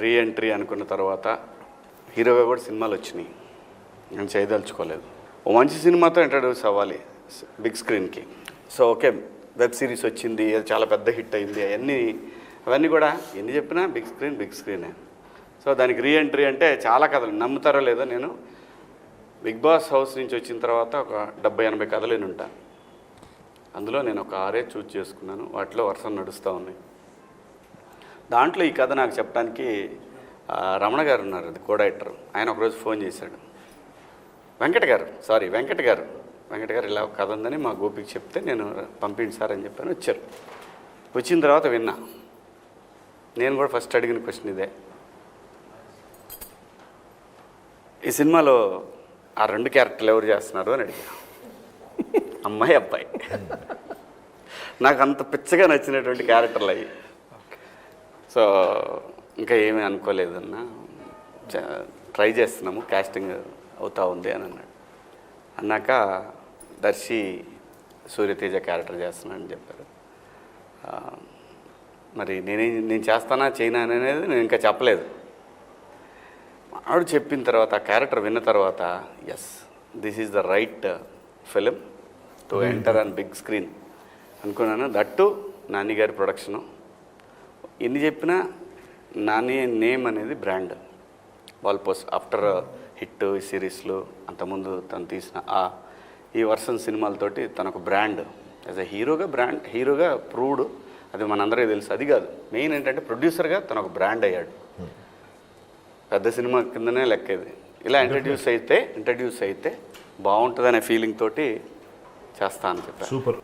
Re entry అనుకున్న తర్వాత హీరోగా కూడా సినిమాలు వచ్చినాయి. నేను చేయదలుచుకోలేదు. ఓ మంచి సినిమాతో ఇంట్రడ్యూస్ అవ్వాలి బిగ్ స్క్రీన్కి. సో ఓకే, వెబ్ సిరీస్ వచ్చింది, అది చాలా పెద్ద హిట్ అయింది, అవన్నీ కూడా ఎన్ని చెప్పినా బిగ్ స్క్రీనే. సో దానికి రీ ఎంట్రీ అంటే చాలా కథలు, నమ్ముతారో లేదో, నేను బిగ్ బాస్ హౌస్ నుంచి వచ్చిన తర్వాత ఒక 70-80 కథలు నేను ఉంటాను. అందులో నేను ఒక 6 చూజ్ చేసుకున్నాను. వాటిలో వరుస నడుస్తూ ఉన్నాయి. దాంట్లో ఈ కథ నాకు చెప్పడానికి రమణ గారు ఉన్నారు, అది కో డైరెక్టర్. ఆయన ఒకరోజు ఫోన్ చేశాడు. వెంకట గారు ఇలా ఒక కథ ఉందని మా గోపికి చెప్తే నేను పంపిండి సార్ అని చెప్పాను. వచ్చారు. వచ్చిన తర్వాత విన్నా. నేను కూడా ఫస్ట్ అడిగిన క్వశ్చన్ ఇదే, ఈ సినిమాలో ఆ 2 క్యారెక్టర్లు ఎవరు చేస్తున్నారు అని అడిగా. అమ్మాయి అబ్బాయి. నాకు అంత పిచ్చగా నచ్చినటువంటి క్యారెక్టర్లు అయ్యి. సో ఇంకా ఏమీ అనుకోలేదన్న, ట్రై చేస్తున్నాము, కాస్టింగ్ అవుతా ఉంది అని అన్నాడు. అన్నాక దర్శి సూర్యతేజ క్యారెక్టర్ చేస్తున్నానని చెప్పారు. మరి నేను చేస్తానా చేయనా అనేది నేను ఇంకా చెప్పలేదు. ఆవిడ చెప్పిన తర్వాత, ఆ క్యారెక్టర్ విన్న తర్వాత, yes, this is the right film to enter on big screen అనుకున్నాను. దట్టు నాని గారి ప్రొడక్షను. ఎన్ని చెప్పినా నాని నేమ్ అనేది బ్రాండ్. వాల్పోస్ ఆఫ్టర్ హిట్ సిరీస్లు, అంతకుముందు తను తీసిన ఈ వర్షన్ సినిమాలతోటి తనకు బ్రాండ్ యాజ్ ఎ హీరోగా ప్రూవ్డ్. అది మనందరికీ తెలుసు. అది కాదు, మెయిన్ ఏంటంటే ప్రొడ్యూసర్గా తను ఒక బ్రాండ్ అయ్యాడు. పెద్ద సినిమా కిందనే లెక్కేది. ఇలా ఇంట్రడ్యూస్ అయితే బాగుంటుందనే ఫీలింగ్ తోటి చేస్తా అని చెప్పాను. సూపర్.